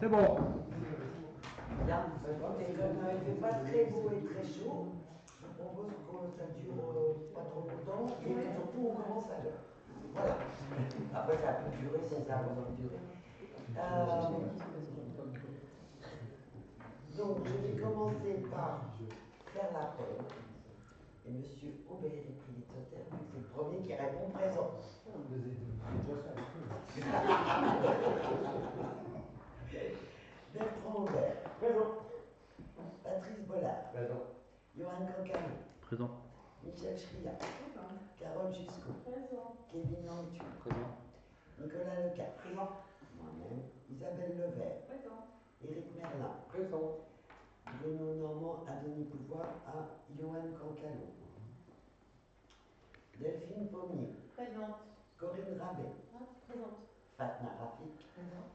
C'est bon. Bien. Et comme il ne fait pas très beau et très chaud, je vous propose que ça dure pas trop longtemps et que surtout on commence à l'heure. Voilà. Après ça peut durer si ça a besoin de durer. Donc je vais commencer par faire la preuve. Et M. Aubert est pris de terre, c'est le premier qui répond présent. Bertrand Aubert. Présent. Patrice Bollard. Présent. Johan Cancano. Présent. Michel Chria. Présent. Carole Jusco. Présent. Kevin Lantu. Présent. Nicolas Lecat. Présent. Moi-même. Isabelle Levert. Présent. Éric Merlin. Présent. Bruno Normand, Adenis Pouvoir à Johan Cancano. Delphine Pommier. Présente. Corinne Rabet. Présente. Fatna Rafik. Présent.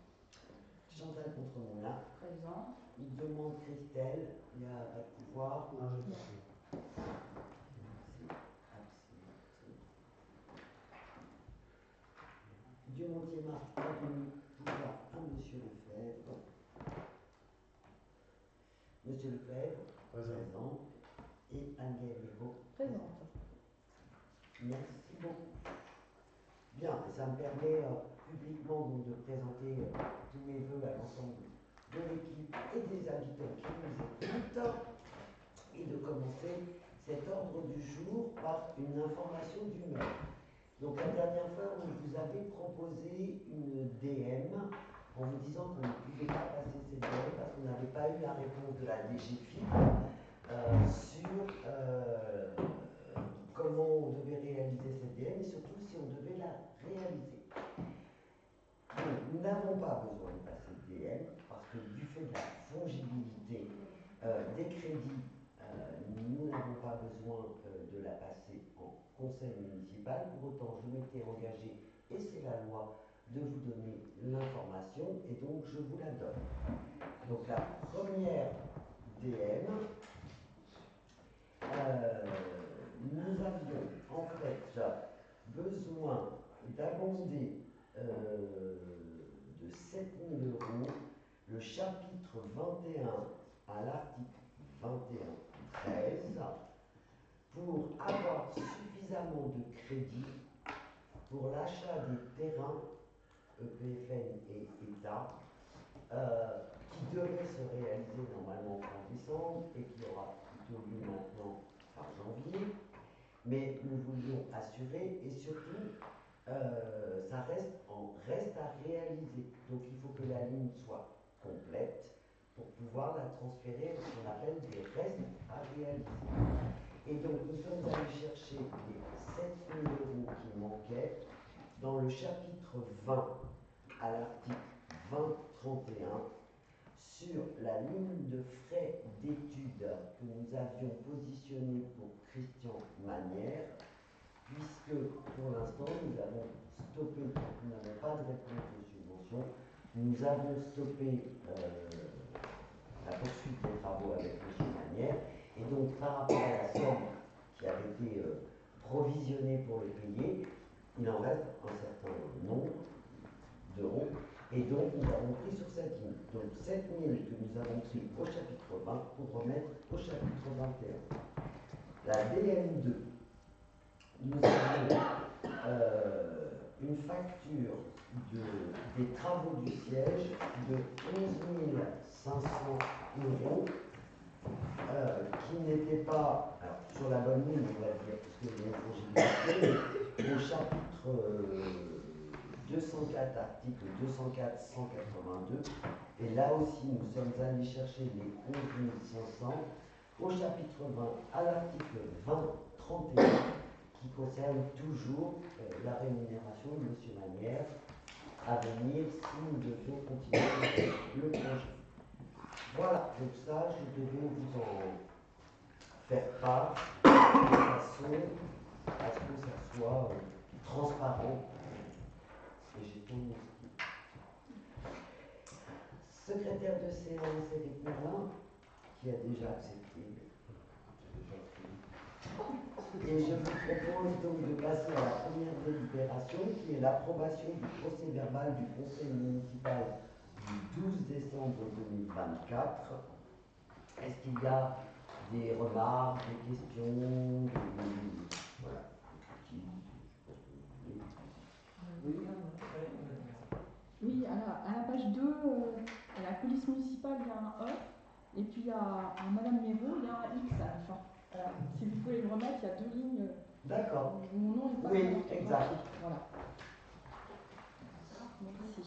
Chantal Contremoulin. Présent. Il demande Christelle. Il y a pas de pouvoir. Dumontier Marc a donné pouvoir à M. Lefebvre. M. Lefebvre, présent. Et Anne-Gaëlle Lévaux. Présente. Merci beaucoup. Bien, et ça me permet publiquement donc, de présenter tous mes voeux à l'ensemble de l'équipe et des invités qui nous écoutent et de commencer cet ordre du jour par une information du maire. Donc la dernière fois, on vous avait proposé une DM en vous disant qu'on ne pouvait pas passer cette DM parce qu'on n'avait pas eu la réponse de la DGFiP sur comment on devait réaliser cette DM et surtout si on devait la réaliser. Donc, nous n'avons pas besoin de passer de DM parce que du fait de la fongibilité des crédits, nous n'avons pas besoin de la passer en conseil municipal. Pour autant, je m'étais engagé, et c'est la loi, de vous donner l'information et donc je vous la donne. Donc la première DM, nous avions en fait besoin d'abonder de 7 000 € le chapitre 21 à l'article 21-13 pour avoir suffisamment de crédit pour l'achat des terrains EPFN et État qui devait se réaliser normalement en décembre et qui aura plutôt lieu maintenant fin janvier. Mais nous voulions assurer et surtout ça reste à réaliser. Donc il faut que la ligne soit complète pour pouvoir la transférer à ce qu'on appelle des restes à réaliser. Et donc nous sommes allés chercher les 7 000 € qui manquaient dans le chapitre 20 à l'article 20-31 sur la ligne de frais d'études que nous avions positionnée pour Christian Manière, puisque pour l'instant nous avons stoppé, nous n'avons pas de réponse aux subventions, nous avons stoppé la poursuite des travaux avec M. Manière, et donc par rapport à la somme qui avait été provisionnée pour le payer, il en reste un certain nombre d'euros, et donc nous avons pris sur cette ligne. Donc 7 000 que nous avons pris au chapitre 20 pour remettre au chapitre 21. La DM2, nous avons une facture des travaux du siège de 11 500 € qui n'était pas, alors, sur la bonne ligne, on va dire, puisque il y a une fragilité, au chapitre 204, article 204, 182, et là aussi nous sommes allés chercher les 11 500 au chapitre 20, à l'article 20-31, qui concerne toujours la rémunération de M. Manière à venir si nous devions continuer le projet. Voilà, donc ça, je devais vous en faire part de façon à ce que ça soit transparent. Et j'ai tout mis. Secrétaire de séance, Éric Merlin, qui a déjà accepté. Et je vous propose donc de passer à la première délibération, qui est l'approbation du procès verbal du conseil municipal du 12 décembre 2024. Est-ce qu'il y a des remarques, des questions, voilà. Oui, à la page 2, à la police municipale, il y a un E, et puis à Madame Méraud, il y a un X à la fin. Voilà. Si vous pouvez le remettre, il y a 2 lignes. D'accord. Mon nom est pas oui, bien orthographié. Exact. Voilà. Merci.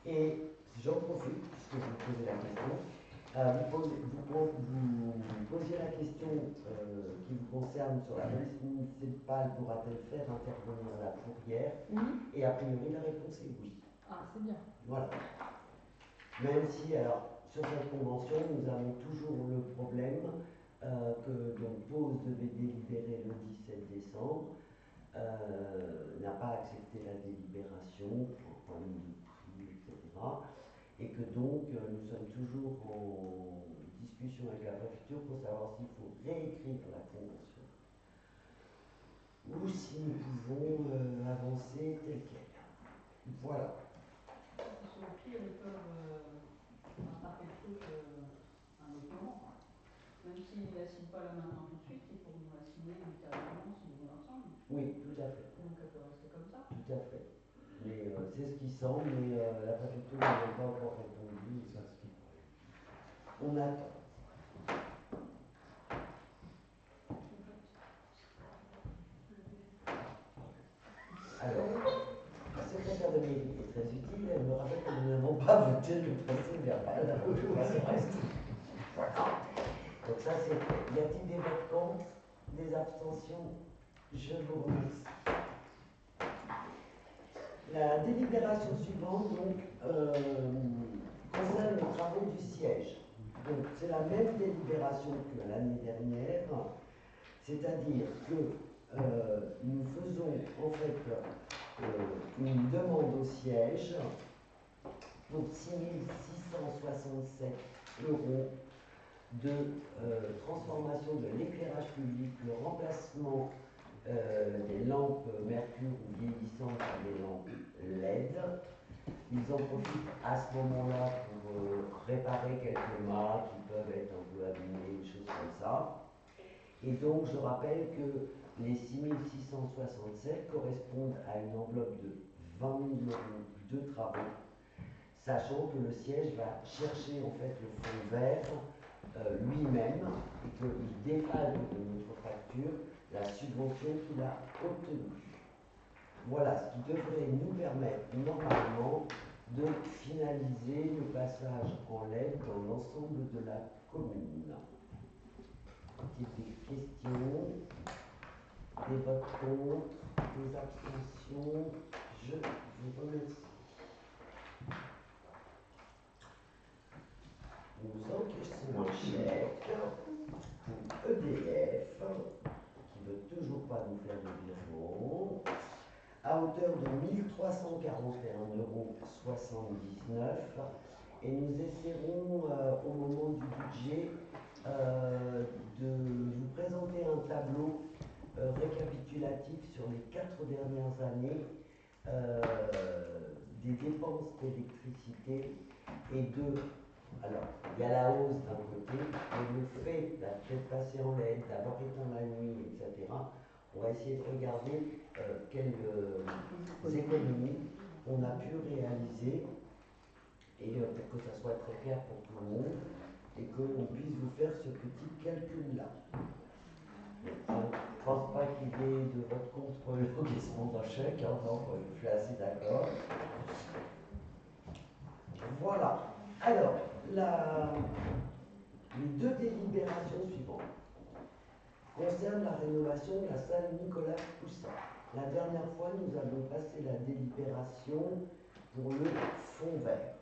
Et j'en profite, puisque vous posez la question, vous posiez la question qui vous concerne sur la police municipale pourra-t-elle faire intervenir la fourrière? Oui. Et a priori, la réponse est oui. Ah, c'est bien. Voilà. Même si, alors, sur cette convention, nous avons toujours le problème que donc Pose devait délibérer le 17 décembre, n'a pas accepté la délibération pour problème de prix, etc. Et que donc nous sommes toujours en discussion avec la préfecture pour savoir s'il faut réécrire la convention ou si nous pouvons avancer tel quel. Voilà. Sur le pire, ils peuvent attraper le truc un autre moment. Même s'ils ne la signent pas là maintenant tout de suite, ils pourront la signer ultérieurement s'ils vont ensemble. Oui, tout à fait. Donc elle peut rester comme ça. Tout à fait. Mais c'est ce qui semble, mais la préfecture n'a pas encore répondu. Ça, ce qui... On attend. Alors, la secrétaire de mairie est très utile. Elle me rappelle que nous n'avons pas voté le procès verbal. Je vois ce reste. Voilà. Donc ça, c'est fait. Y a-t-il des votes contre, des abstentions? Je vous remercie. La délibération suivante donc, concerne les travaux du siège. Donc c'est la même délibération que l'année dernière, c'est-à-dire que nous faisons en fait une demande au siège pour 6 667 € de transformation de l'éclairage public, le remplacement des lampes mercure ou vieillissantes par des lampes LED. Ils en profitent à ce moment-là pour réparer quelques mâts qui peuvent être un peu abîmés, des choses comme ça. Et donc je rappelle que les 6 667 correspondent à une enveloppe de 20 000 € de travaux, sachant que le siège va chercher en fait le fond vert lui-même et qu'il défalque de notre facture la subvention qu'il a obtenue. Voilà ce qui devrait nous permettre normalement de finaliser le passage en LED dans l'ensemble de la commune. Des questions, des votes contre, des abstentions, je vous remercie. Nous encaissons un chèque pour EDF qui ne veut toujours pas nous faire le virement à hauteur de 1 341,79 € et nous essaierons au moment du budget de vous présenter un tableau récapitulatif sur les 4 dernières années des dépenses d'électricité et de... Alors, il y a la hausse d'un côté, mais le fait d'être passé en LED, d'avoir éteint la nuit, etc., on va essayer de regarder quelles économies on a pu réaliser et pour que ça soit très clair pour tout le monde et qu'on puisse vous faire ce petit calcul-là. Je ne pense pas qu'il y ait de vote contre l'encaissement d'un chèque, hein, donc je suis assez d'accord. Voilà. Alors, les deux délibérations suivantes concernent la rénovation de la salle Nicolas Poussin. La dernière fois, nous avons passé la délibération pour le fond vert.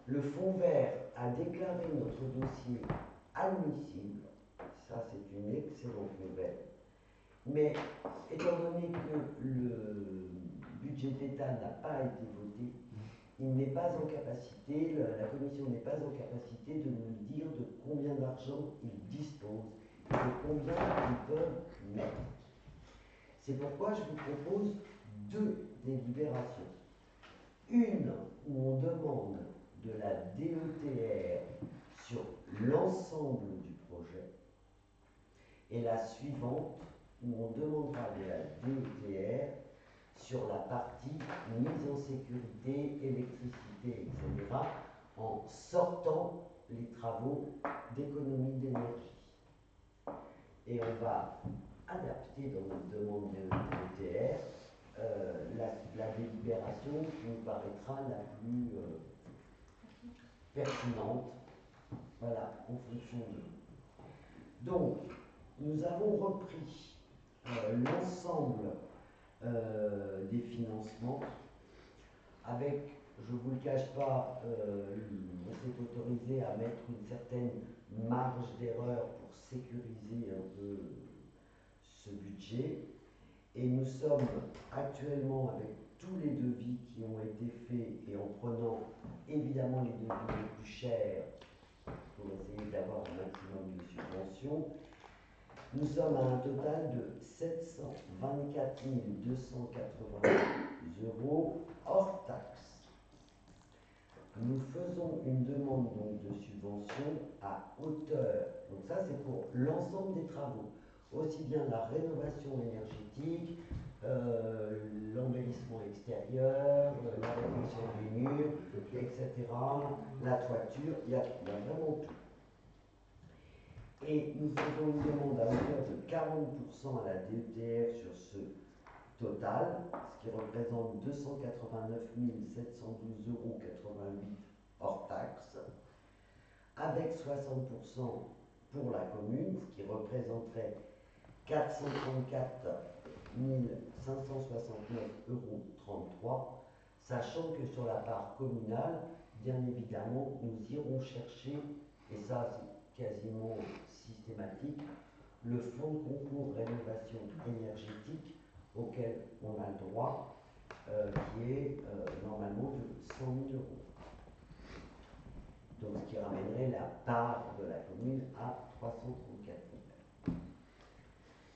Le fond vert a déclaré notre dossier admissible. Ça, c'est une excellente nouvelle. Mais étant donné que le budget d'État n'a pas été voté, il n'est pas en capacité, la commission n'est pas en capacité de nous dire de combien d'argent il dispose et de combien ils peuvent mettre. C'est pourquoi je vous propose deux délibérations. Une où on demande de la DETR sur l'ensemble du projet, et la suivante où on demandera de la DETR sur la partie mise en sécurité, électricité, etc., en sortant les travaux d'économie d'énergie. Et on va adapter dans notre demande de DETR la délibération qui nous paraîtra la plus pertinente, voilà, en fonction de. Donc, nous avons repris l'ensemble des financements avec, je ne vous le cache pas, on s'est autorisé à mettre une certaine marge d'erreur pour sécuriser un peu ce budget. Et nous sommes actuellement avec tous les devis qui ont été faits et en prenant évidemment les devis les plus chers pour essayer d'avoir un maximum de subventions, nous sommes à un total de 724 280 € hors taxe. Nous faisons une demande donc de subvention à hauteur, donc ça c'est pour l'ensemble des travaux, aussi bien la rénovation énergétique, l'embellissement extérieur, la réfection des murs, etc., la toiture, il y a vraiment tout. Et nous faisons une demande à hauteur de 40% à la DETR sur ce total, ce qui représente 289 712,88 € hors taxe, avec 60% pour la commune, ce qui représenterait 434 569,33 €, sachant que sur la part communale, bien évidemment, nous irons chercher, et ça c'est quasiment systématique, le fonds de concours rénovation énergétique auquel on a le droit, qui est normalement de 100 000 €. Donc ce qui ramènerait la part de la commune à 334 000.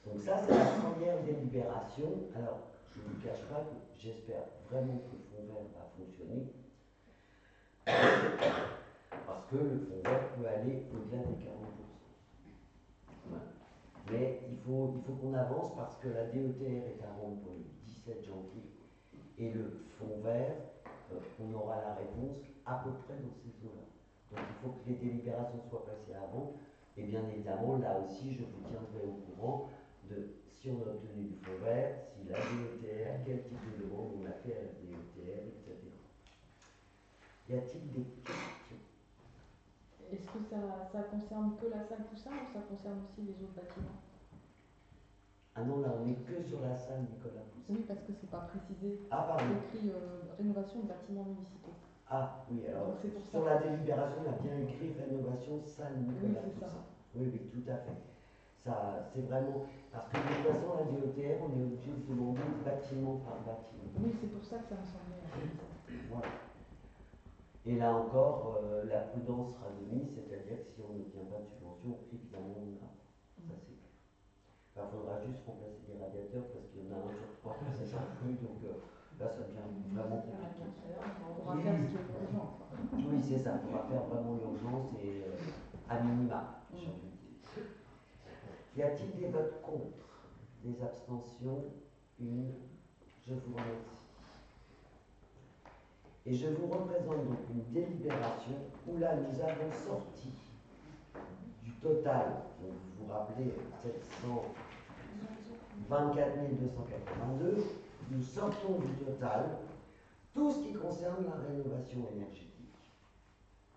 Donc ça c'est la première délibération. Alors je ne vous cache pas que j'espère vraiment que le fonds vert va fonctionner, parce que le fonds vert peut aller au-delà des 40%. Voilà. Mais il faut qu'on avance parce que la DETR est à rendre pour le 17 janvier et le fonds vert, on aura la réponse à peu près dans ces eaux-là. Donc il faut que les délibérations soient passées avant, et bien évidemment là aussi je vous tiendrai au courant de si on a obtenu du fonds vert, si la DETR, quel type de demande on a fait à la DETR, etc. Y a-t-il des questions? Est-ce que ça concerne que la salle Poussin ou ça concerne aussi les autres bâtiments? Ah non, là on n'est que sur la salle Nicolas Poussin. Oui, parce que c'est pas précisé. Ah pardon. C'est écrit rénovation de bâtiments municipaux. Ah oui, alors c'est pour sur ça. la délibération, on a bien écrit rénovation salle Nicolas Poussin. Oui, oui, tout à fait. Ça, c'est vraiment. Parce que de toute façon, la DETR, on est obligé de demander bâtiment par bâtiment. Oui, c'est pour ça que ça me semblait. Voilà. Et là encore, la prudence sera de mise, c'est-à-dire que si on n'obtient pas de subvention, évidemment, on a. Ça, c'est clair. Il faudra juste remplacer les radiateurs parce qu'il y en a un sur 3 qui s'est plus, donc là, ça devient vraiment compliqué. On pourra faire ce qui est urgent. Oui, c'est ça, on va faire vraiment l'urgence et à minima, j'ai envie de dire. Y a-t-il des votes contre? Des abstentions? Une. Je vous remercie. Et je vous représente donc une délibération où là nous avons sorti du total, donc vous vous rappelez, 724 282, nous sortons du total tout ce qui concerne la rénovation énergétique.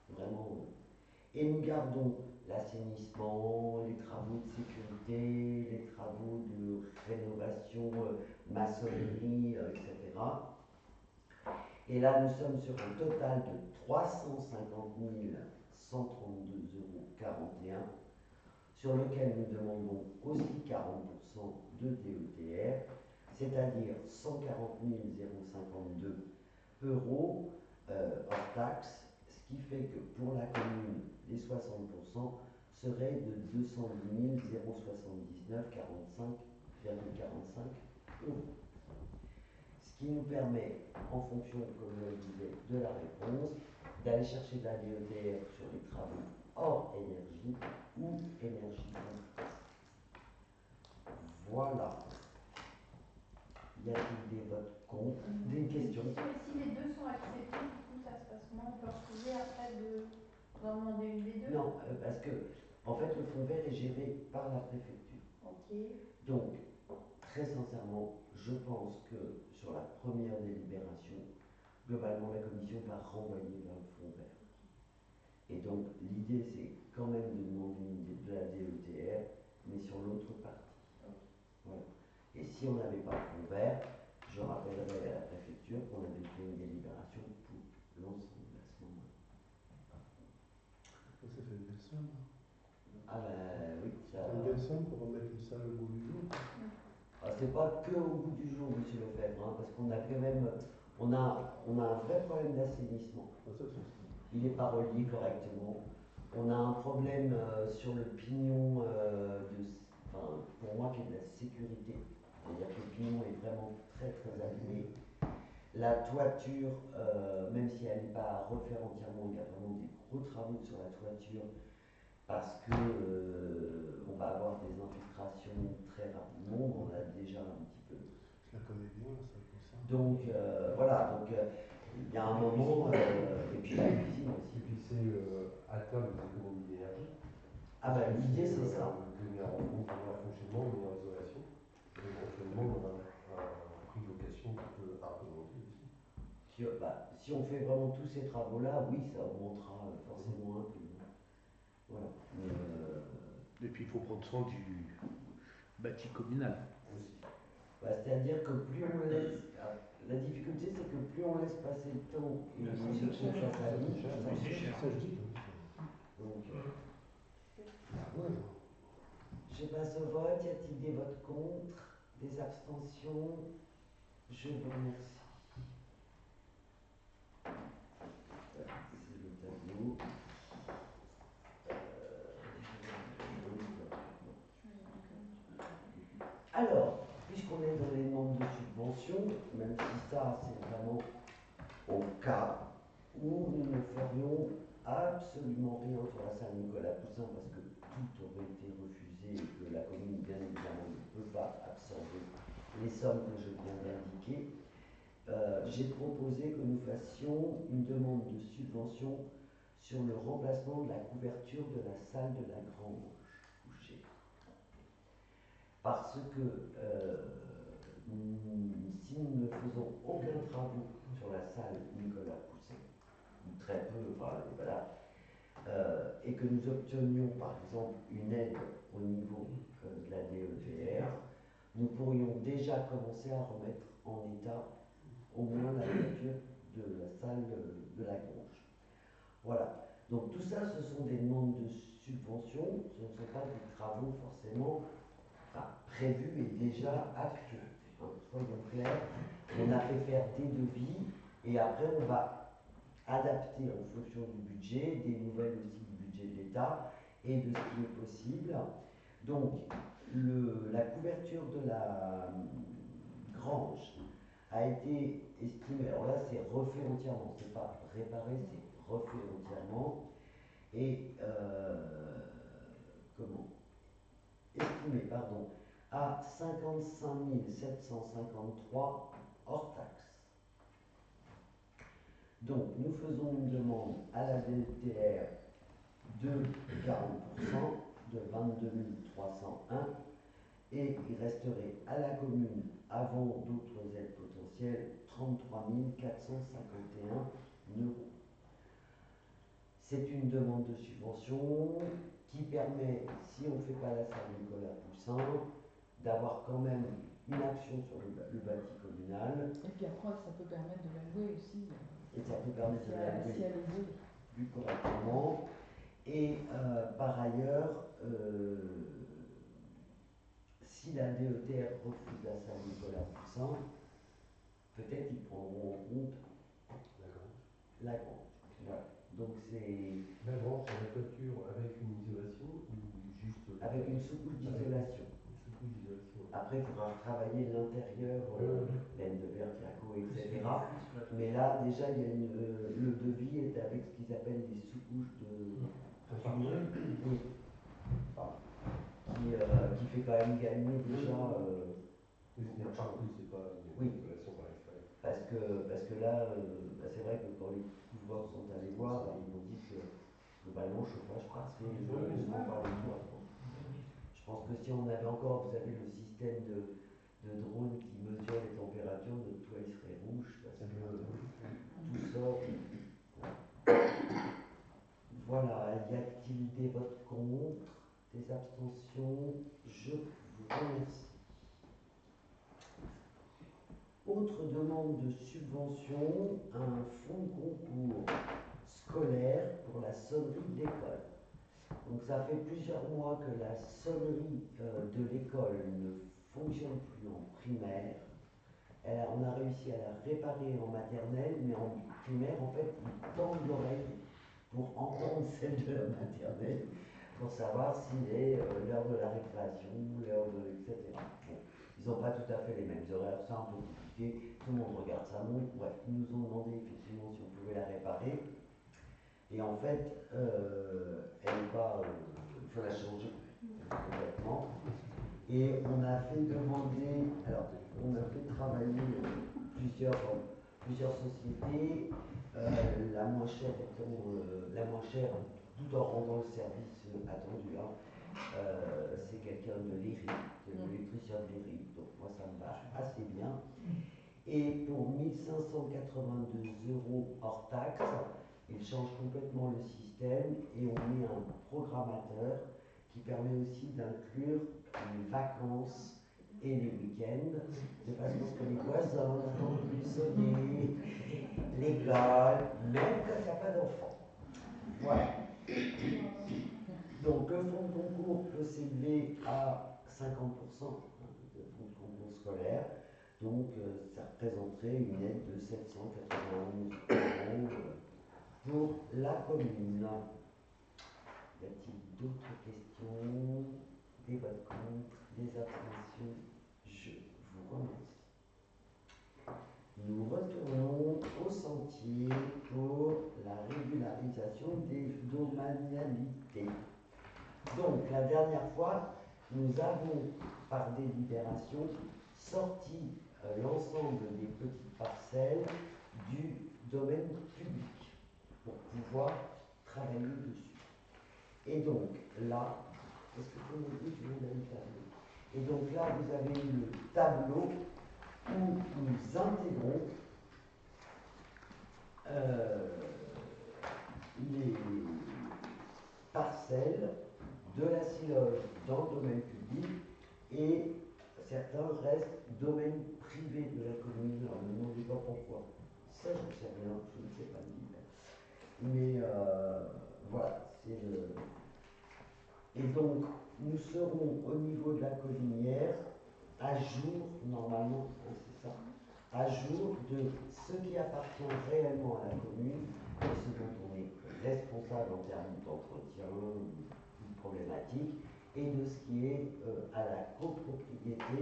Vraiment. Et nous gardons l'assainissement, les travaux de sécurité, les travaux de rénovation, maçonnerie, etc. Et là, nous sommes sur un total de 350 132,41 €, sur lequel nous demandons aussi 40% de DETR, c'est-à-dire 140 052 € hors taxe, ce qui fait que pour la commune, les 60% seraient de 210 079,45 €. Ce Ce qui nous permet, en fonction, comme je le disais, de la réponse, d'aller chercher de la DETR sur les travaux hors énergie ou énergie comprise. Voilà. Y a-t-il des votes contre? Des questions? Et si les deux sont acceptés, du coup, ça se passe comment? On peut refuser après d'en demander une des deux? Non, parce que, en fait, le fonds vert est géré par la préfecture. Ok. Donc, très sincèrement, je pense que sur la première délibération, globalement, la commission va renvoyer vers le fonds vert. Et donc, l'idée, c'est quand même de demander de la DETR, mais sur l'autre partie. Voilà. Et si on n'avait pas le fonds vert, je rappellerai à la préfecture qu'on avait fait une délibération pour l'ensemble à ce moment-là. Ça fait une belle somme. Ah ben oui, ça. C'est une belle somme pour remettre une salle au goût du jour. Ah, c'est pas que au bout du jour, monsieur Lefebvre, hein, parce qu'on a quand même, on a un vrai problème d'assainissement. Ah, ça, c'est ça. Il n'est pas relié correctement. On a un problème sur le pignon, pour moi, qui est de la sécurité. C'est-à-dire que le pignon est vraiment très très abîmé. La toiture, même si elle n'est pas à refaire entièrement, il y a vraiment des gros travaux sur la toiture parce que on va avoir des infiltrations très rapidement. On a déjà un petit peu. Je la connais bien, la salle comme ça. Donc voilà, donc il y a un moment, et puis la cuisine aussi. Et puis c'est à terme des économies d'énergie. Ah bah l'idée c'est ça. De meilleur fonctionnement, une meilleure isolation, et éventuellement un prix de location qui peut argumenter aussi. Si on fait vraiment tous ces travaux-là, oui, ça augmentera forcément un peu. Voilà. Et puis il faut prendre soin du bâti communal. Aussi. C'est-à-dire que plus on laisse. La difficulté, c'est que plus on laisse passer le temps et les choses ça s'aligne, C'est cher. Ça, je dis. donc, Ouais. je passe au vote. Y a-t-il des votes contre? Des abstentions? Je vous remercie. Voilà, c'est le tableau. Alors, puisqu'on est dans les demandes de subvention, même si ça c'est vraiment au cas où nous ne ferions absolument rien sur la salle Nicolas Poussin parce que tout aurait été refusé et que la commune bien évidemment ne peut pas absorber les sommes que je viens d'indiquer, j'ai proposé que nous fassions une demande de subvention sur le remplacement de la couverture de la salle de la Grange couchée. Parce que si nous ne faisons aucun travaux sur la salle Nicolas Poussin, ou très peu, enfin voilà, et que nous obtenions par exemple une aide au niveau de la DETR, nous pourrions déjà commencer à remettre en état au moins la couverture de la salle de la Grange. Voilà. Donc tout ça, ce sont des demandes de subvention, ce ne sont pas des travaux forcément prévus et déjà actés. Soyons clairs, on a fait faire des devis et après on va adapter en fonction du budget, des nouvelles aussi du budget de l'État et de ce qui est possible. Donc la couverture de la Grange a été estimée, alors là c'est refait entièrement, c'est pas réparé, c'est refait entièrement et estimé à 55 753 hors taxes. Donc nous faisons une demande à la DETR de 40%, de 22 301, et il resterait à la commune, avant d'autres aides potentielles, 33 451 €. C'est une demande de subvention qui permet, si on ne fait pas la salle Nicolas Poussin, d'avoir quand même une action sur le bâti communal. Et puis après, ça peut permettre de la louer aussi. Et ça peut permettre de la louer si elle est louée plus correctement. Et par ailleurs, si la DETR refuse la salle Nicolas Poussin, peut-être qu'ils prendront en compte la Grange. Voilà. Donc c'est. La Grange, c'est la toiture avec une isolation ou juste. Avec une sous-couche d'isolation. Une sous-couche d'isolation. Après, il faudra travailler l'intérieur, laine de verre, claco, Mais là, déjà, il y a le devis est avec ce qu'ils appellent des sous-couches de Infirmier. oui. Qui fait quand même gagner déjà. Venir partout, c'est pas une Oui. relation par l'extérieur. Parce que là, c'est vrai que quand les couvreurs sont allés voir, ils m'ont dit que globalement, le chauffage passait heureusement par les toits. Je pense que si on avait encore, vous savez, le système de drone qui mesure les températures, notre toit il serait rouge parce que tout sort. Voilà, y a-t-il des votes contre, des abstentions? Je vous remercie. Autre demande de subvention, un fonds de concours scolaire pour la sonnerie de l'école. Donc ça fait plusieurs mois que la sonnerie de l'école ne fonctionne plus en primaire. On a réussi à la réparer en maternelle, mais en primaire, en fait, ils tendent l'oreille pour entendre celle de la maternelle, pour savoir s'il est l'heure de la récréation, l'heure de... etc. Bon, ils n'ont pas tout à fait les mêmes horaires, c'est un peu compliqué, tout le monde regarde sa montre. Bref, ils nous ont demandé effectivement si on pouvait la réparer. Et en fait, elle va... il faut la changer complètement. Et on a fait demander... Alors, on a fait travailler plusieurs sociétés. La moins chère tout en rendant le service attendu, hein, c'est quelqu'un de l'ERIP, de l'électricien de l'ERIP, donc moi ça me va assez bien. Et pour 1582 € hors taxe, il change complètement le système et on met un programmateur qui permet aussi d'inclure les vacances et les week-ends, de façon que les voisins n'entendent plus sonner, l'école, même quand il n'y a pas d'enfants. Voilà. Donc le fonds de concours peut s'élever à 50% de fonds de concours scolaire. Donc ça représenterait une aide de 791 € pour la commune. Y a-t-il d'autres questions? Des votes contre, des abstentions? Je vous remercie. Nous retournons au sentier pour la régularisation des domanialités. Donc, la dernière fois, nous avons, par délibération, sorti l'ensemble des petites parcelles du domaine public pour pouvoir travailler dessus. Et donc, là, est-ce que vous me dites, vous avez le tableau? Et donc là, vous avez le tableau où nous intégrons les parcelles de la Siloge dans le domaine public et certains restent domaine privé de la commune. Alors ne me demandez pas pourquoi. Ça, je ne sais rien, je ne sais pas le dire. Mais voilà, c'est le... Et donc, nous serons au niveau de la Codinière à jour, normalement, hein, c'est ça, à jour de ce qui appartient réellement à la commune et ce dont on est responsable en termes d'entretien ou de problématiques, et de ce qui est à la copropriété,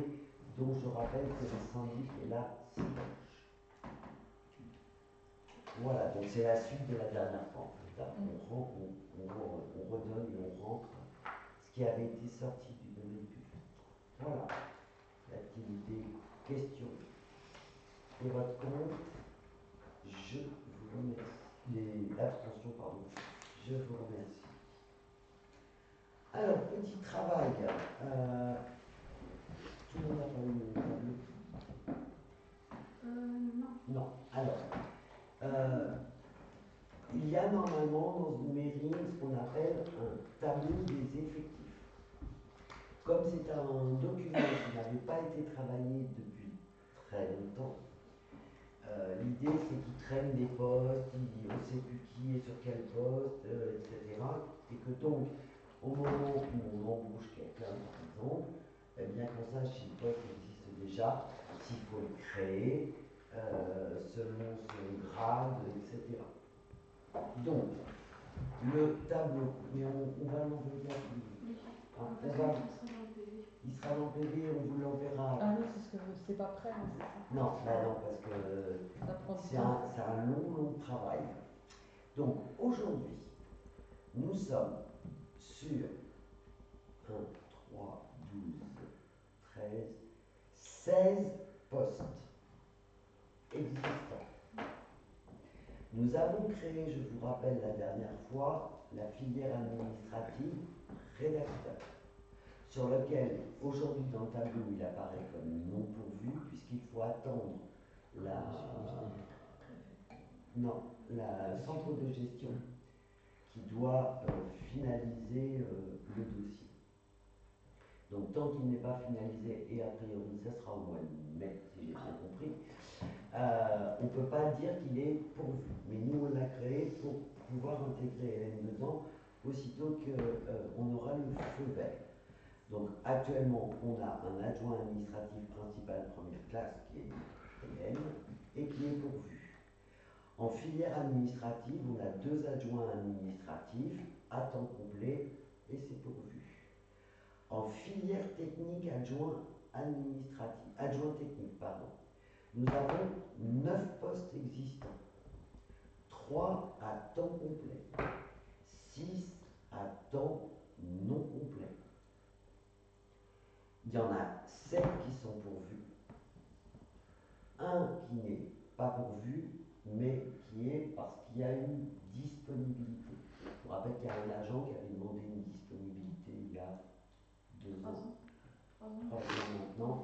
dont je rappelle que le syndic est la Siloge. Voilà, donc c'est la suite de la dernière fois. On redonne et on rentre ce qui avait été sorti du domaine public. Voilà. L'activité, question. Et votre compte, je vous remercie. L'abstention, pardon. Je vous remercie. Alors, petit travail. Tout le monde n'a pas eu le tableau? Non. Non. Alors, il y a normalement dans une mairie ce qu'on appelle un tableau des effectifs. Comme c'est un document qui n'avait pas été travaillé depuis très longtemps, l'idée c'est qu'il traîne des postes, on ne sait plus qui est sur quel poste, etc. Et que donc, au moment où on embauche quelqu'un, par exemple, eh bien qu'on sache si le poste existe déjà, s'il faut le créer, selon son grade, etc. Donc, le tableau, mais on va l'envoyer à tout le monde. il sera dans le PV, on vous l'enverra. Ah oui, parce que c'est pas prêt, hein, c'est ça. Non, bah non, parce que Ça prend du c'est temps. un long travail. Donc aujourd'hui, nous sommes sur 1, 3, 12, 13, 16 postes existants. Nous avons créé, je vous rappelle la dernière fois, la filière administrative rédacteur, sur lequel aujourd'hui dans le tableau il apparaît comme non pourvu puisqu'il faut attendre la centre de gestion qui doit finaliser le dossier. Donc tant qu'il n'est pas finalisé, et a priori ça sera au mois de mai si j'ai bien compris, on ne peut pas dire qu'il est pourvu. Mais nous on l'a créé pour pouvoir intégrer Hélène dedans aussitôt qu'on aura le feu vert. Donc actuellement on a un adjoint administratif principal première classe qui est Hélène et qui est pourvu. En filière administrative, on a 2 adjoints administratifs à temps complet et c'est pourvu. En filière technique adjoint technique, pardon, nous avons 9 postes existants. 3 à temps complet, 6 à temps non complet. Il y en a 7 qui sont pourvus. Un qui n'est pas pourvu, mais qui est parce qu'il y a une disponibilité. Je vous rappelle qu'il y a un agent qui avait demandé une disponibilité il y a 2 ans, 3 ans maintenant,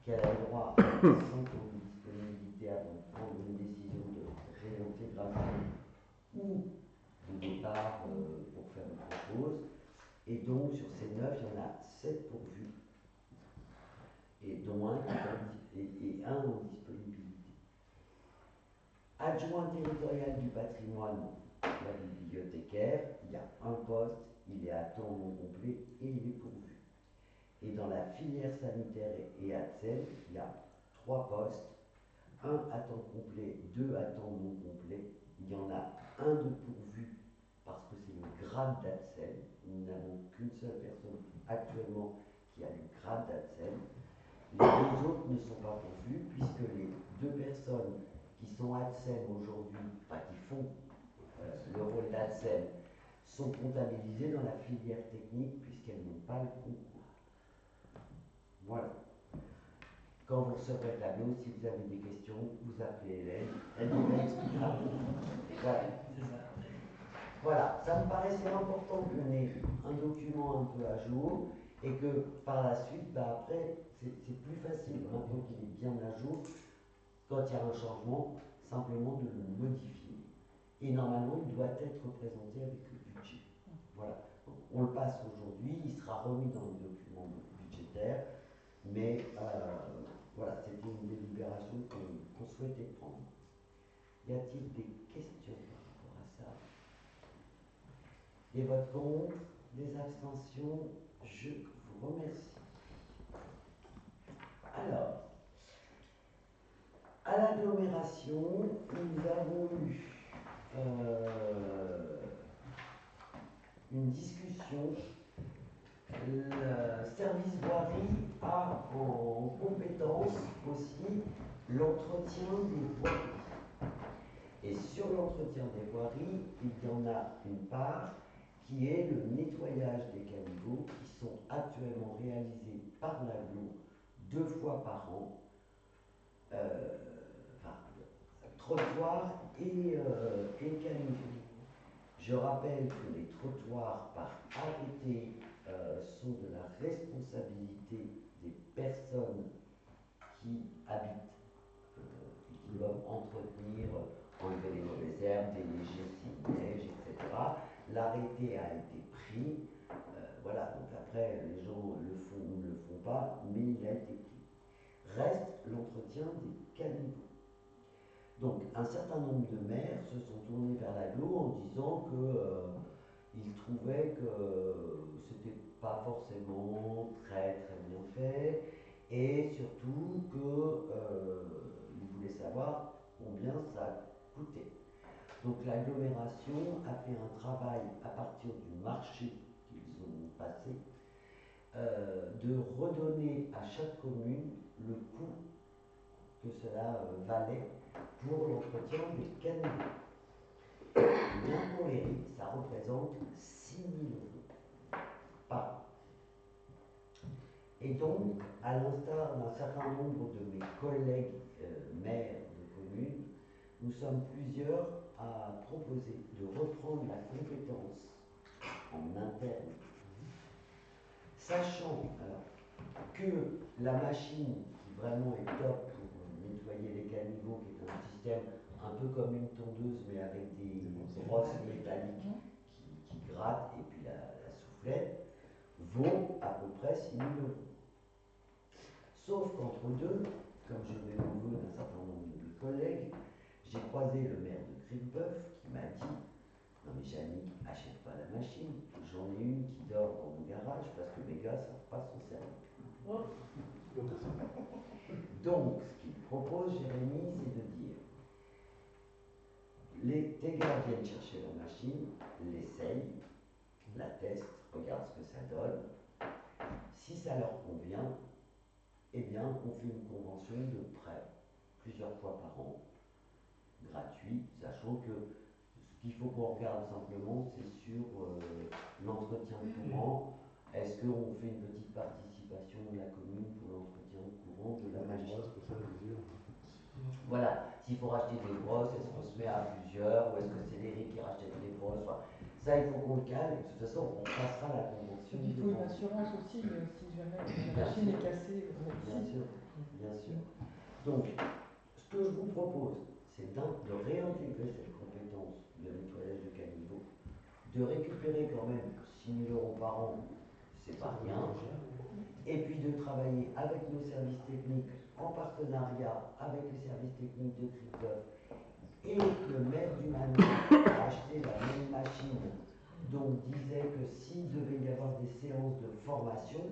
qu'elle a le droit à 5 ans de disponibilité avant de prendre une décision de réintégration ou de départ pour faire autre chose. Et donc sur ces 9, il y en a 7 pourvus, et dont un et un en disponibilité. Adjoint territorial du patrimoine, la bibliothécaire, il y a un poste, il est à temps non complet et il est pourvu. Et dans la filière sanitaire et ATSEM, il y a 3 postes, un à temps complet, 2 à temps non complet. Il y en a un de pourvu parce que c'est le grade d'ATSEM. Nous n'avons qu'une seule personne actuellement qui a le grade d'ATSEM. Les 2 autres ne sont pas pourvus puisque les 2 personnes qui sont ATSEM aujourd'hui, enfin qui font le rôle d'ATSEM, sont comptabilisées dans la filière technique puisqu'elles n'ont pas le concours. Voilà. Quand vous recevrez le tableau, si vous avez des questions, vous appelez Hélène, elle vous expliquera. Voilà. Voilà, ça me paraissait important qu'on ait un document un peu à jour et que par la suite, après, c'est plus facile, maintenant qu'il est bien à jour, quand il y a un changement, simplement de le modifier. Et normalement, il doit être présenté avec le budget. Voilà. Donc, on le passe aujourd'hui, il sera remis dans les documents budgétaires, mais voilà, c'était une délibération qu'on souhaitait prendre. Y a-t-il des questions par rapport à ça? Des votes contre, des abstentions? Je vous remercie. Alors, à l'agglomération, nous avons eu une discussion. Le service voirie a en compétence aussi l'entretien des voiries. Et sur l'entretien des voiries, il y en a une part qui est le nettoyage des caniveaux qui sont actuellement réalisés par l'agglo 2 fois par an. Trottoirs et caniveaux. Je rappelle que les trottoirs par arrêté sont de la responsabilité des personnes qui habitent et qui doivent entretenir, enlever les mauvaises herbes, déneiger s'il neige, etc. L'arrêté a été pris, voilà, donc après les gens le font ou ne le font pas, mais il a été pris. Reste l'entretien des caniveaux. Donc un certain nombre de maires se sont tournés vers l'agglo en disant qu'ils trouvaient que c'était pas forcément très bien fait et surtout qu'ils voulaient savoir combien ça coûtait. Donc l'agglomération a fait un travail à partir du marché qu'ils ont passé de redonner à chaque commune le coût que cela valait pour l'entretien des caniveaux. Bien pour les RIC, ça représente 6 000 € par an. Et donc, à l'instar d'un certain nombre de mes collègues maires de communes, nous sommes plusieurs à proposer de reprendre la compétence en interne, sachant alors, que la machine qui vraiment est top pour nettoyer les caniveaux, qui est un système un peu comme une tondeuse mais avec des brosses métalliques qui grattent et puis la soufflette, vaut à peu près 6 000 €. Sauf qu'entre deux, comme je vais au bout d'un certain nombre de mes collègues, j'ai croisé le maire de Cricbeuf qui m'a dit: non mais Jannick, achète pas la machine, j'en ai une qui dort dans mon garage parce que mes gars ne savent pas s'en servir. Donc, ce qu'il propose, Jérémy, c'est de dire: tes gars viennent chercher la machine, l'essayent, la testent, regardent ce que ça donne. Si ça leur convient, eh bien, on fait une convention de prêt plusieurs fois par an, gratuit, sachant que ce qu'il faut qu'on regarde simplement, c'est sur l'entretien courant. Est-ce qu'on fait une petite participation de la commune pour l'entretien courant de la machine? Voilà, s'il faut racheter des brosses, est-ce qu'on se met à plusieurs, ou est-ce que c'est l'Éric qui rachète les brosses? Enfin, ça, il faut qu'on le cale, et de toute façon, on passera la convention. Il faut une assurance aussi, si jamais la machine est cassée. Bien sûr, bien sûr. Donc, ce que je vous propose, c'est de réintégrer cette compétence de nettoyage de caniveaux, de récupérer quand même 6 000 € par an, c'est pas rien, et puis de travailler avec nos services techniques en partenariat avec les services techniques de Cricbeuf, et le maire du manoir a acheté la même machine, donc disait que s'il devait y avoir des séances de formation,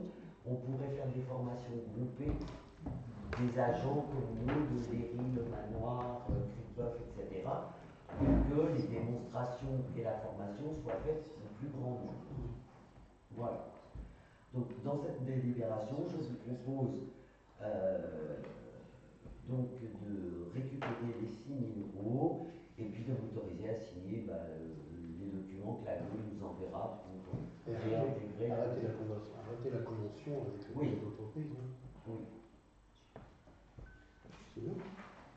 on pourrait faire des formations groupées des agents communaux de l'Éry, le manoir, Cricbeuf, etc., pour que les démonstrations et la formation soient faites au plus grand nombre. Voilà. Donc, dans cette délibération, je vous propose donc de récupérer les 6 000 € et puis de m'autoriser à signer les documents que la GRU nous enverra pour réintégrer. Arrêter la convention avec les entreprises. Hein. Oui. C'est bien.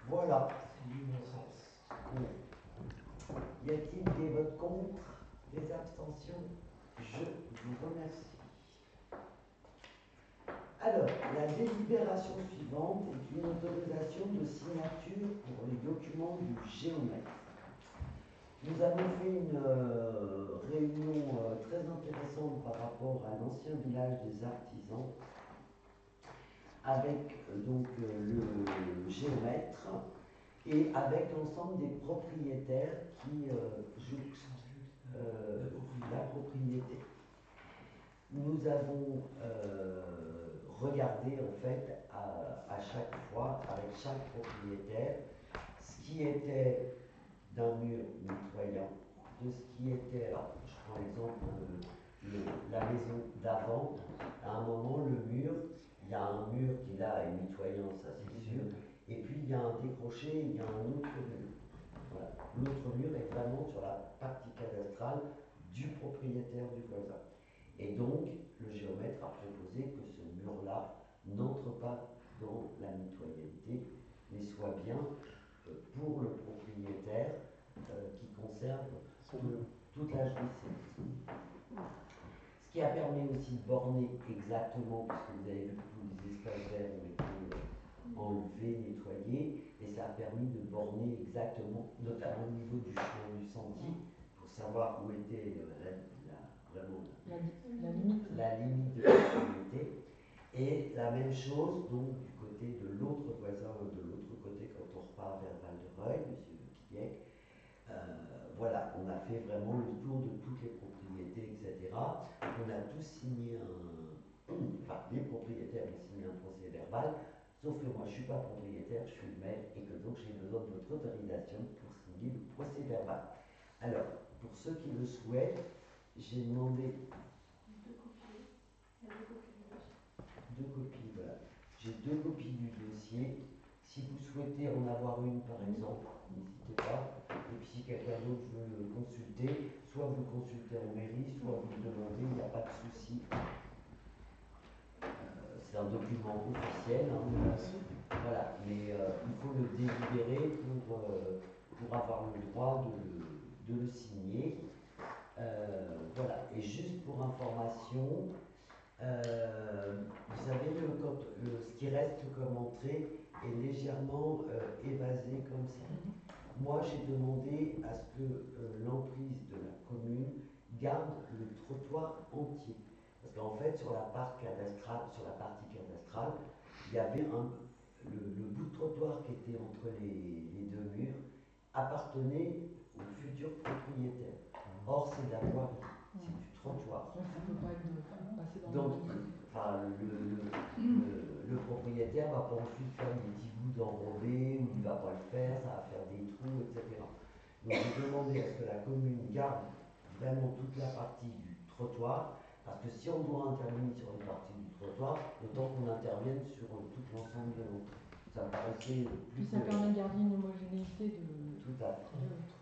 Voilà. C'est du bon sens. Oui. Y a-t-il des votes contre, des abstentions? Je vous remercie. Alors, la délibération suivante est une autorisation de signature pour les documents du géomètre. Nous avons fait une réunion très intéressante par rapport à l'ancien village des artisans avec donc le géomètre et avec l'ensemble des propriétaires qui jouxtent la propriété. Nous avons regardé en fait à chaque fois avec chaque propriétaire ce qui était d'un mur nettoyant, de ce qui était, alors je prends l'exemple de la maison d'avant, à un moment le mur, il y a un mur qui là est nettoyant, ça c'est sûr, et puis il y a un décroché, il y a un autre mur. Voilà. L'autre mur est vraiment sur la partie cadastrale du propriétaire du voisin. Et donc, le géomètre a proposé que ce mur-là n'entre pas dans la mitoyenneté, mais soit bien pour le propriétaire qui conserve toute la jouissance. Ce qui a permis aussi de borner exactement, puisque vous avez vu que tous les espaces verts ont été enlevés, nettoyés, et ça a permis de borner exactement, notamment au niveau du chemin du sentier, pour savoir où était vraiment la limite de proximité. Et la même chose donc du côté de l'autre voisin, de l'autre côté quand on repart vers Val-de-Reuil, M. Kiek. Voilà, on a fait vraiment le tour de toutes les propriétés, etc. On a tous signé enfin les propriétaires ont signé un procès verbal, sauf que moi je ne suis pas propriétaire, je suis le maire, et que donc j'ai besoin de votre autorisation pour signer le procès verbal. Alors, pour ceux qui le souhaitent, j'ai demandé. Deux copies. Il y a deux copies. deux copies, voilà. J'ai deux copies du dossier. Si vous souhaitez en avoir une, par exemple, n'hésitez pas. Et puis si quelqu'un d'autre veut le consulter, soit vous le consultez en mairie, soit vous le demandez, il n'y a pas de souci. C'est un document officiel, hein, voilà, mais il faut le délibérer pour avoir le droit de le signer. Voilà, et juste pour information, vous savez, ce qui reste comme entrée est légèrement évasé comme ça. Moi, j'ai demandé à ce que l'emprise de la commune garde le trottoir entier. Parce qu'en fait, sur la partie cadastrale, il y avait le bout de trottoir qui était entre les deux murs appartenait au futur propriétaire. Or, c'est de la voirie, c'est du trottoir. Donc ça peut pas être passé dans Donc, le enfin, le propriétaire va pas ensuite faire des petits bouts d'enrobé, ou il va pas le faire, ça va faire des trous, etc. Donc j'ai demandé à ce que la commune garde vraiment toute la partie du trottoir, parce que si on doit intervenir sur une partie du trottoir, autant qu'on intervienne sur tout l'ensemble de l'entrée. Ça me paraissait Puis plus ça permet de garder une homogénéité de. Tout à fait.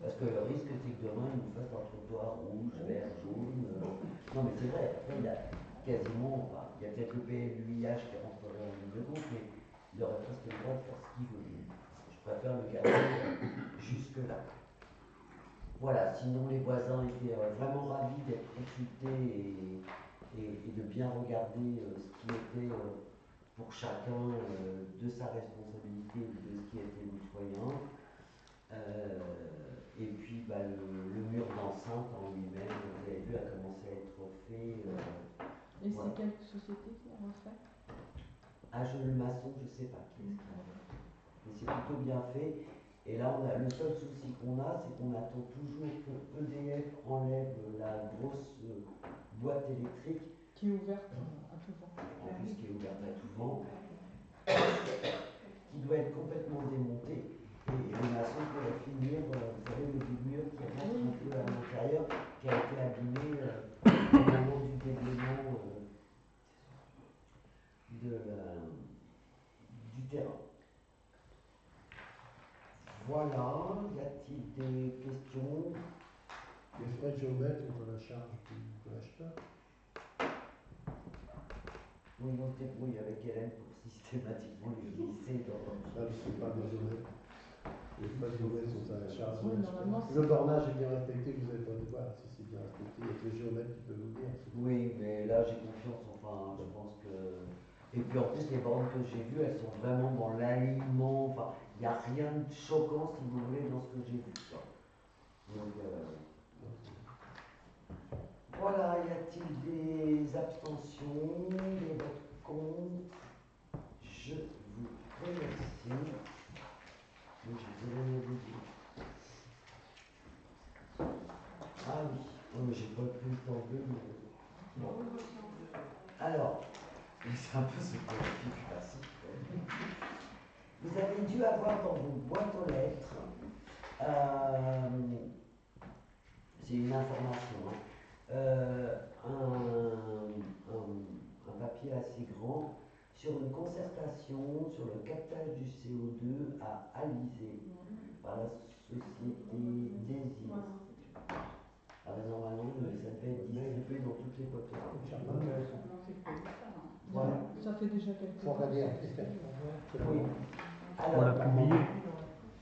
Parce que le risque, c'est que demain, ils nous fassent un trottoir rouge, vert, jaune. Non, mais c'est vrai, après, il y a quasiment, enfin, il y a peut-être le PLUIH qui rentrerait en ligne de compte, mais il aurait presque le droit de faire ce qu'il veut. Je préfère le garder jusque-là. Voilà, sinon les voisins étaient vraiment ravis d'être consultés et de bien regarder ce qui était pour chacun de sa responsabilité ou de ce qui était mitoyen. Et puis le mur d'enceinte en lui-même, vous avez vu, a commencé à être fait. Et voilà. c'est quelle société qui a refait? Le maçon, je ne sais pas qui est-ce qui a fait. Mais c'est plutôt bien fait. Et là, le seul souci qu'on a, c'est qu'on attend toujours que EDF enlève la grosse boîte électrique. Qui est ouverte à tout vent. En plus, qui est ouverte à tout vent. Qui doit être complètement démontée. Et le maçon pourrait finir, vous savez, le mur qui rentre un peu à l'intérieur, qui a été abîmé au moment du déblaiement du terrain. Voilà, y a-t-il des questions? Les frais de géomètre sont à la charge de l'acheteur. Oui, on se débrouille avec Hélène pour systématiquement les glisser dans. Ça, je ne suis pas des géomètres. Les frais de géomètre sont à la charge Oui, de normalement, l'acheteur. Le bornage est bien respecté, vous n'avez pas de voir si c'est bien respecté. Il y a que le géomètre qui peut vous dire. Oui, mais là j'ai confiance, enfin, je pense que. Et puis en plus, les bornes que j'ai vues, elles sont vraiment dans l'alignement, enfin, il n'y a rien de choquant, si vous voulez, dans ce que j'ai vu. Donc, voilà, y a-t-il des abstentions, des votes contre? Je vous remercie. Oui, je vais rien vous dire. Ah oui, oh, mais j'ai pas pris le temps de lire. Bon. Alors, c'est un peu ce politique classique. Vous avez dû avoir dans vos boîtes aux lettres, c'est une information, un papier assez grand sur une concertation sur le captage du CO2 à Alizé par la société Désir. Alors normalement, ça devait être distribué dans toutes les boîtes aux lettres. Voilà. Ça fait déjà quelques Faut regarder temps. après. Oui. On l'a Alors, publié.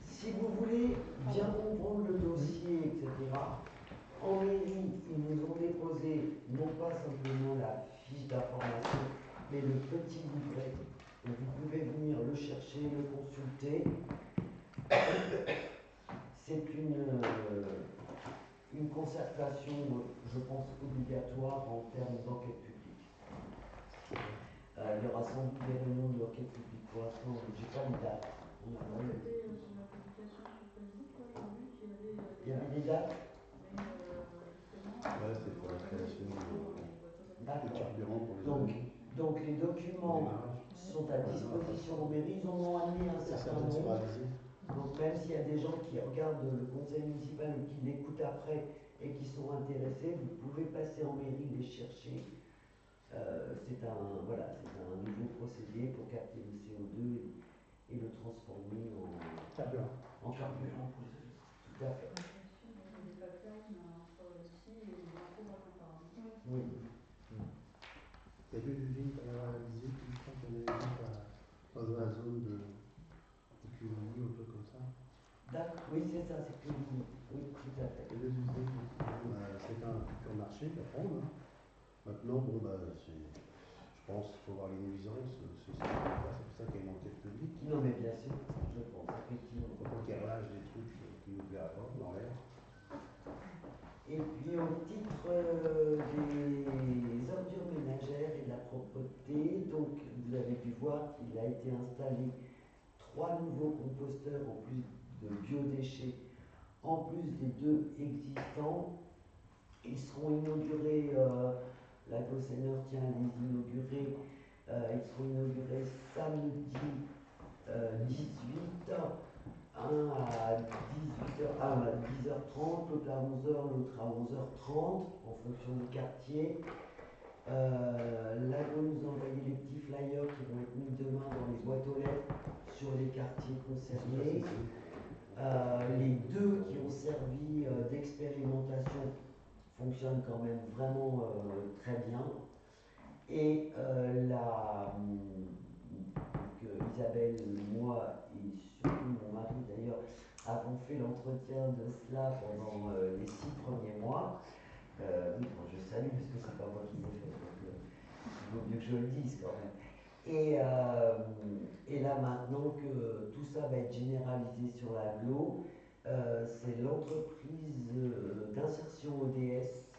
si vous voulez bien comprendre le dossier, etc., en mairie, ils nous ont déposé non pas simplement la fiche d'information, mais le petit livret. Donc vous pouvez venir le chercher, le consulter. C'est une concertation, je pense, obligatoire en termes d'enquête publique. Il y aura sans doute des réunions d'enquête publique. Pour l'instant, je n'ai pas les dates. C'était sur la publication sur Facebook, là, j'ai vu qu'il y avait Il y avait des dates? justement, Ouais, c'est pour la création de de carburant pour les Donc les documents sont à disposition en mairie, ils en ont amené un certain nombre. Donc même s'il y a des gens qui regardent le conseil municipal et qui l'écoutent après et qui sont intéressés, vous pouvez passer en mairie les chercher. c'est un nouveau procédé pour capter le CO2 et le transformer Carburant. en carburant. Tout à fait. Des pipelines entre ici et Vancouver apparemment. Oui. Il y a deux usines qu'on a réalisées, je crois qu'il y en a une dans la zone de Cumully ou un truc comme ça. D'accord, oui, c'est ça, c'est Cumully. Oui, tout à fait. Les deux usines, c'est un futur marché à prendre. Hein. Maintenant, bon, je pense qu'il faut voir les nuisances, c'est pour ça qu'il y a une enquête publique. Non, mais bien sûr, je pense, effectivement. Il faut qu'il relâche des trucs qui nous plaisent pas dans l'air. Et puis au titre des ordures ménagères et de la propreté, donc vous avez pu voir qu'il a été installé 3 nouveaux composteurs en plus de biodéchets, en plus des 2 existants. Ils seront inaugurés, la Gosseneur tient à les inaugurer, ils seront inaugurés samedi 18, un à 10h30, l'autre à 11h, l'autre à 11h30, en fonction du quartier. L'AGO nous a envoyé les petits flyers qui vont être mis demain dans les boîtes aux lettres sur les quartiers concernés. Les 2 qui ont servi d'expérimentation fonctionnent quand même vraiment très bien. Et Isabelle, moi et surtout mon mari d'ailleurs avons fait l'entretien de cela pendant les 6 premiers mois. Oui, bon, je salue parce que c'est pas moi qui l'ai fait, donc il vaut mieux que je le dise quand même. Et là maintenant que tout ça va être généralisé sur l'agglo, c'est l'entreprise d'insertion ODS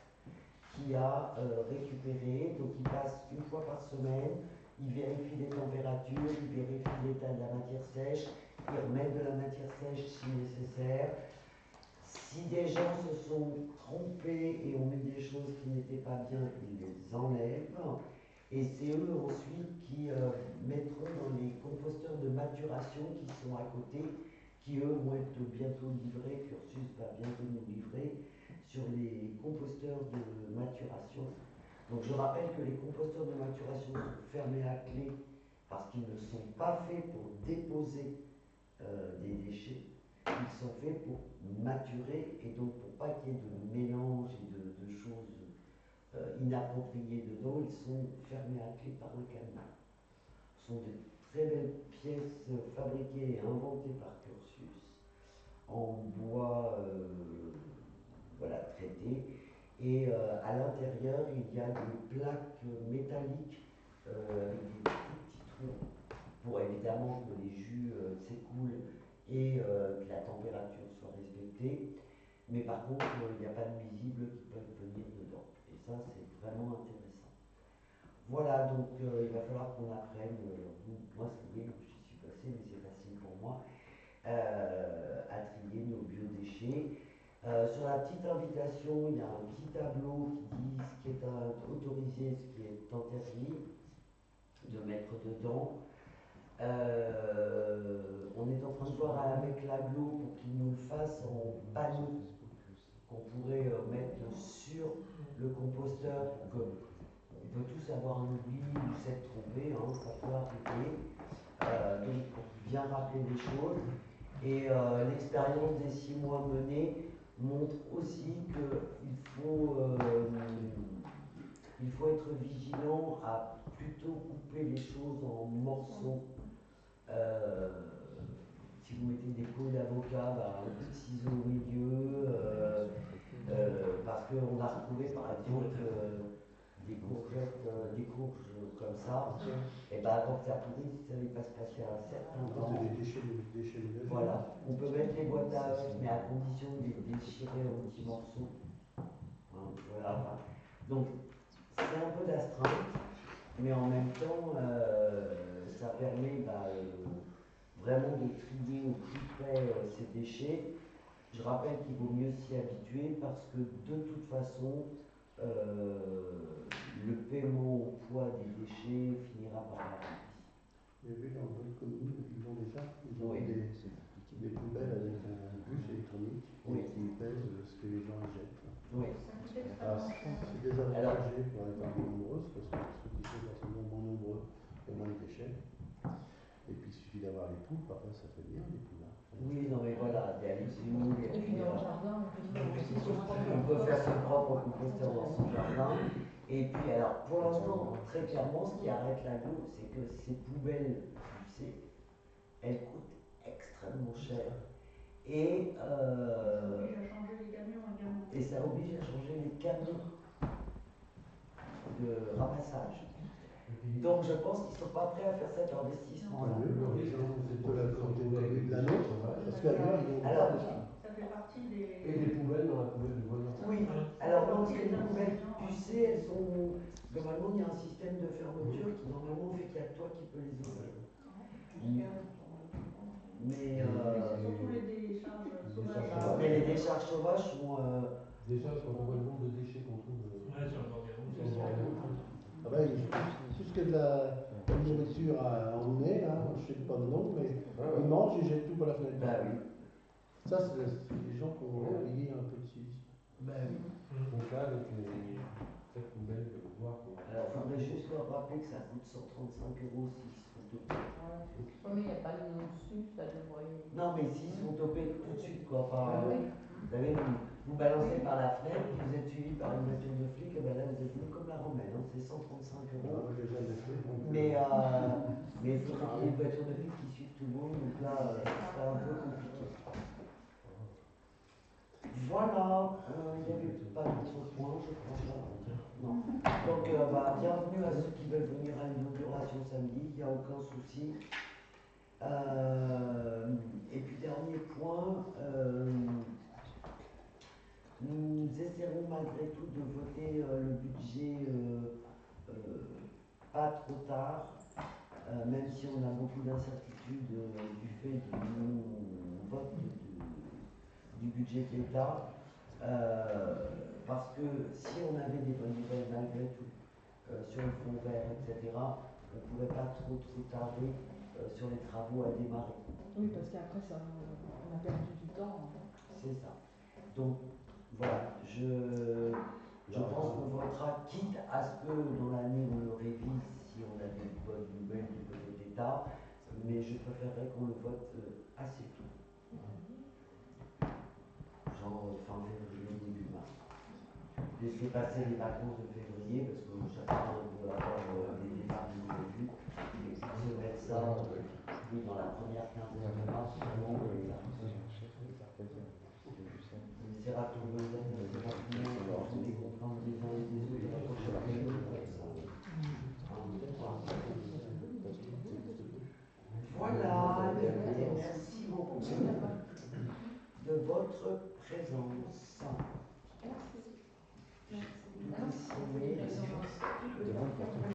qui a récupéré, donc ils passent une fois par semaine, ils vérifient les températures, ils vérifient l'état de la matière sèche, ils remettent de la matière sèche si nécessaire. Si des gens se sont trompés et ont mis des choses qui n'étaient pas bien, ils les enlèvent. Et c'est eux ensuite qui mettront dans les composteurs de maturation qui sont à côté, qui eux vont être bientôt livrés, Cursus va bientôt nous livrer sur les composteurs de maturation. Donc je rappelle que les composteurs de maturation sont fermés à clé parce qu'ils ne sont pas faits pour déposer des déchets. Ils sont faits pour maturer et donc pour pas qu'il y ait de mélange et de choses inappropriées dedans, ils sont fermés à clé par un cadenas. Ce sont de très belles pièces fabriquées et inventées par Cursus en bois traité. Et à l'intérieur, il y a des plaques métalliques avec des petits trous pour évidemment que les jus s'écoulent et que la température soit respectée. Mais par contre, il n'y a pas de nuisibles qui peuvent venir dedans. Et ça, c'est vraiment intéressant. Voilà, donc il va falloir qu'on apprenne, moi, oui, j'y suis passé, mais c'est facile pour moi, à trier nos biodéchets. Sur la petite invitation, il y a un petit tableau qui dit ce qui est autorisé, ce qui est interdit de mettre dedans. On est en train de voir avec l'agglo pour qu'il nous le fasse en panneau qu'on pourrait mettre sur le composteur pour que on peut tous avoir un oubli ou s'être trompé, hein, ça peut arriver. Donc pour bien rappeler les choses. Et l'expérience des 6 mois menés montre aussi il faut être vigilant à plutôt couper les choses en morceaux. Si vous mettez des peaux d'avocat, un coup de ciseau au milieu, parce qu'on a retrouvé par exemple des courgettes, des courges comme ça, et quand ça pourrit, ça ne va se passer un certain temps. C'est des déchets ménagers. Voilà, on peut mettre les boîtes à œufs, mais à condition de les déchirer en petits morceaux. Hein, voilà. Donc, c'est un peu d'astreinte, mais en même temps, ça permet vraiment de trier au plus près ces déchets. Je rappelle qu'il vaut mieux s'y habituer parce que de toute façon, le paiement au poids des déchets finira par arriver. J'ai vu dans d'autres communes, ils ont déjà Oui. des poubelles avec un bus électronique qui pèse ce que les gens jettent. Oui. C'est désavantagé pour être nombreuses parce que ça fait bien des poules. Hein. Oui, non mais voilà, des allusions. Et puis dans le jardin, on peut faire aussi son On peut faire son propre composteur dans son jardin. Et puis alors, pour l'instant, très clairement, ce qui arrête l'aglo, c'est que ces poubelles, tu sais, elles coûtent extrêmement cher. Et, Ça oblige à changer les camions également. et ça oblige à changer les camions de ramassage. Donc je pense qu'ils ne sont pas prêts à faire cet investissement-là. Le risque, c'est de la côté de la nôtre, parce qu'ailleurs, ils vont Alors, déjà. Ça fait partie des. Et les poubelles dans la poubelle du voisin. Oui, alors donc les poubelles, tu sais, elles sont. Globalement, il y a un système de fermeture qui normalement fait qu'il y a toi qui peux les ouvrir. Mais, C'est surtout les décharges sauvages. mais les décharges sauvages sont. Déjà, quand on voit le nombre de déchets qu'on trouve sur le bord des routes. sur le bord des routes. Ah ben, tout ce qui est de la nourriture à emmener, là, je ne sais pas le nom, mais ils mangent, ils jettent tout par la fenêtre. Bah oui. Ça, c'est les gens qui ont payé un peu dessus. Bah oui. Donc là, avec cette poubelle, de voir qu'on. Alors, il faudrait juste leur rappeler que ça coûte 135 € s'ils se font toper. Oui, mais il n'y a pas de nom dessus, ça devrait. Non, mais s'ils se font toper tout de suite, quoi. Par, Oui. vous savez, vous balancez par la fenêtre, puis vous êtes suivi par une voiture de flic, et ben là, vous êtes venu comme la romaine, hein, c'est 135 €. Moi, je l'ai jamais fait. Donc, Mais il faudrait qu'il y ait une voiture de flic qui suive tout le monde, donc là, ça sera un peu compliqué. Voilà, il n'y avait pas d'autres points, je crois. Non. Donc, bienvenue à ceux qui veulent venir à l'inauguration samedi, il n'y a aucun souci. Et puis, dernier point, nous essaierons malgré tout de voter le budget pas trop tard, même si on a beaucoup d'incertitudes du fait du vote du budget de l'État, parce que si on avait des bonnes nouvelles malgré tout sur le fonds vert, etc., on ne pourrait pas trop tarder sur les travaux à démarrer. Oui, parce qu'après, ça, on a perdu du temps. C'est ça. Donc, voilà, je pense qu'on votera, quitte à ce que dans l'année on le révise si on a des bonnes nouvelles du côté de l'État, mais je préférerais qu'on le vote assez tôt. Genre fin février, début mars. Laissez passer les vacances de février, parce que chacun veut avoir des démarches prévues, et puis se mettre ça oui, dans la première quinzaine de mars, vraiment, on essaiera de trouver une date assez rapidement, en des contraintes des uns et des autres, la prochaine réunion, voilà, merci beaucoup de votre présence. Merci. Merci.